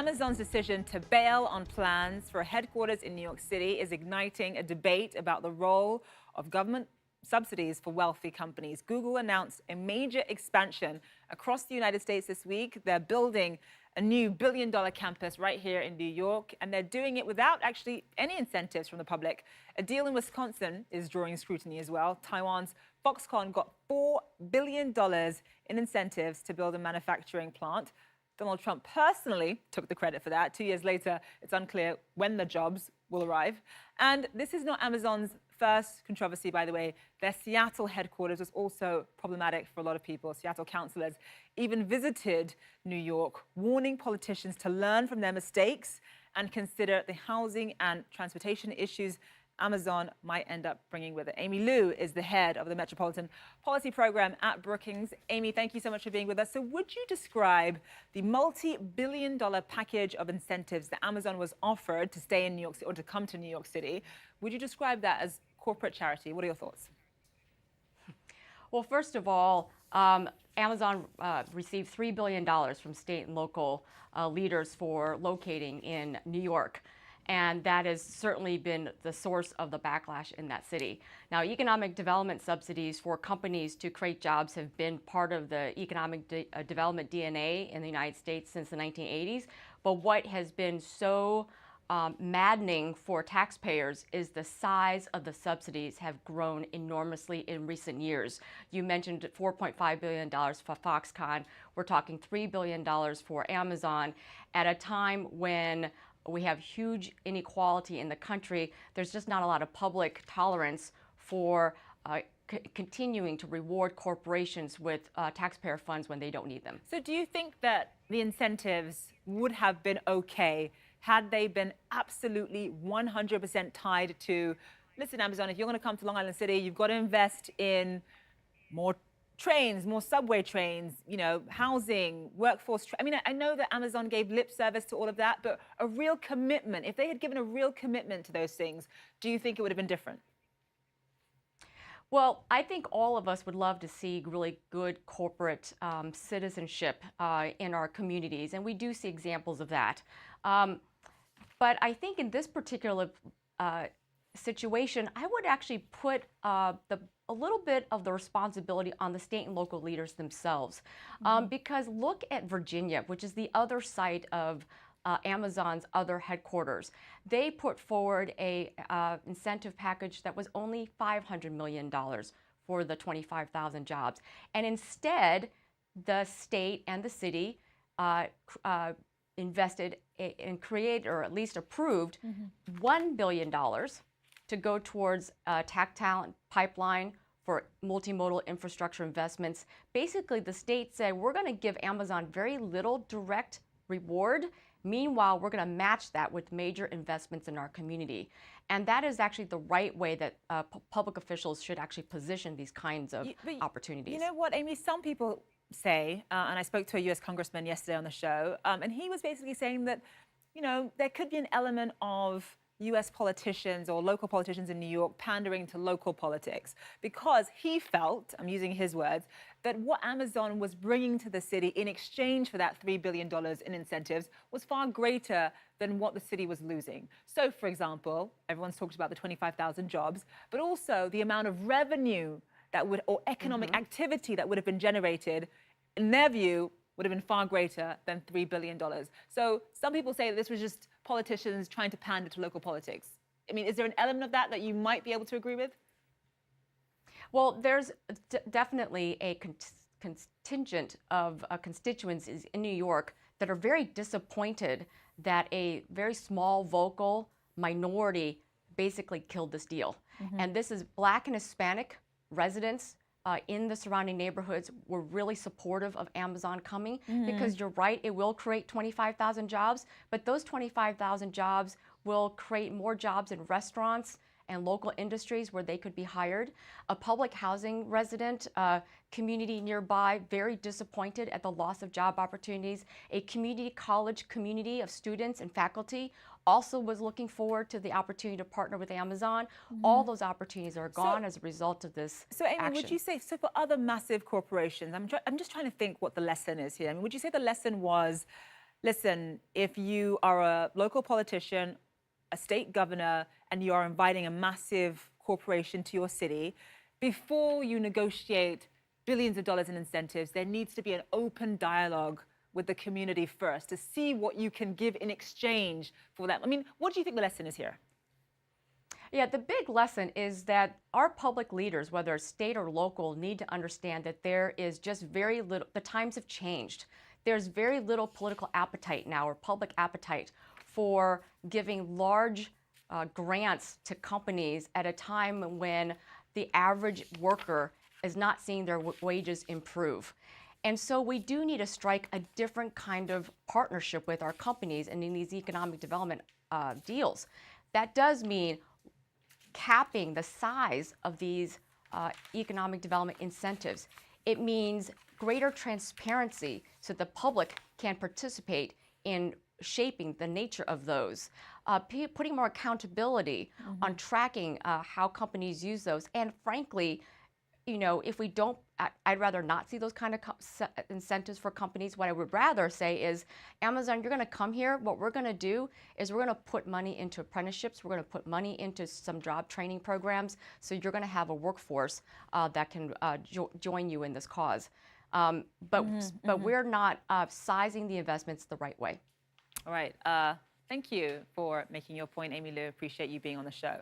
Amazon's decision to bail on plans for a headquarters in New York City is igniting a debate about the role of government subsidies for wealthy companies. Google announced a major expansion across the United States this week. They're building a new billion-dollar campus right here in New York, and they're doing it without actually any incentives from the public. A deal in Wisconsin is drawing scrutiny as well. Taiwan's Foxconn got $4 billion in incentives to build a manufacturing plant. Donald Trump personally took the credit for that. 2 years later, it's unclear when the jobs will arrive. And this is not Amazon's first controversy, by the way. Their Seattle headquarters was also problematic for a lot of people. Seattle councilors even visited New York, warning politicians to learn from their mistakes and consider the housing and transportation issues Amazon might end up bringing with it. Amy Liu is the head of the Metropolitan Policy Program at Brookings. Amy, thank you so much for being with us. So would you describe the multi-billion-dollar package of incentives that Amazon was offered to stay in New York City or to come to New York City? Would you describe that as corporate charity? What are your thoughts? Well, first of all, Amazon received $3 billion from state and local leaders for locating in New York. And that has certainly been the source of the backlash in that city. Now, economic development subsidies for companies to create jobs have been part of the economic development DNA in the United States since the 1980s. But what has been so maddening for taxpayers is the size of the subsidies have grown enormously in recent years. You mentioned $4.5 billion for Foxconn. We're talking $3 billion for Amazon at a time when we have huge inequality in the country. There's just not a lot of public tolerance for continuing to reward corporations with taxpayer funds when they don't need them. So do you think that the incentives would have been okay had they been absolutely 100% tied to, listen, Amazon, if you're going to come to Long Island City, you've got to invest in more trains, more subway trains, housing, workforce. I mean, I know that Amazon gave lip service to all of that, but a real commitment, if they had given a real commitment to those things, do you think it would have been different? Well, I think all of us would love to see really good corporate citizenship in our communities, and we do see examples of that. But I think in this particular situation, I would actually put a little bit of the responsibility on the state and local leaders themselves. Because look at Virginia, which is the other site of Amazon's other headquarters. They put forward a incentive package that was only $500 million for the 25,000 jobs. And instead, the state and the city invested and created, or at least approved, $1 billion to go towards a tech talent pipeline for multimodal infrastructure investments. Basically, the state said, we're going to give Amazon very little direct reward. Meanwhile, we're going to match that with major investments in our community. And that is actually the right way that public officials should actually position these kinds of opportunities. You know what, Amy? Some people say, and I spoke to a U.S. congressman yesterday on the show, and he was basically saying that, there could be an element of U.S. politicians or local politicians in New York pandering to local politics because he felt, I'm using his words, that what Amazon was bringing to the city in exchange for that $3 billion in incentives was far greater than what the city was losing. So, for example, everyone's talked about the 25,000 jobs, but also the amount of revenue that would, or economic activity that would have been generated, in their view, would have been far greater than $3 billion. So some people say that this was just politicians trying to pander to local politics. I mean, is there an element of that you might be able to agree with? Well, there's definitely a contingent of constituencies in New York that are very disappointed that a very small, vocal minority basically killed this deal. And this is Black and Hispanic residents in the surrounding neighborhoods were really supportive of Amazon coming because you're right, it will create 25,000 jobs, but those 25,000 jobs will create more jobs in restaurants and local industries where they could be hired. A public housing resident community nearby, very disappointed at the loss of job opportunities. A community college community of students and faculty also was looking forward to the opportunity to partner with Amazon. All those opportunities are gone as a result of this Amy, action. would you say, so for other massive corporations, I'm just trying to think what the lesson is here. I mean, would you say the lesson was Listen, if you are a local politician, a state governor, and you are inviting a massive corporation to your city, before you negotiate billions of dollars in incentives, there needs to be an open dialogue with the community first to see what you can give in exchange for that. I mean, what do you think the lesson is here? Yeah, the big lesson is that our public leaders, whether state or local, need to understand that there is just very little, the times have changed. There's very little political appetite now, or public appetite, for giving large grants to companies at a time when the average worker is not seeing their wages improve. And so we do need to strike a different kind of partnership with our companies and in these economic development deals. That does mean capping the size of these economic development incentives. It means greater transparency so the public can participate in shaping the nature of those, putting more accountability on tracking how companies use those, and frankly, if we don't, I'd rather not see those kind of incentives for companies. What I would rather say is, Amazon, you're going to come here. What we're going to do is we're going to put money into apprenticeships. We're going to put money into some job training programs. So you're going to have a workforce that can join you in this cause. But we're not sizing the investments the right way. All right. Thank you for making your point, Amy Liu. Appreciate you being on the show.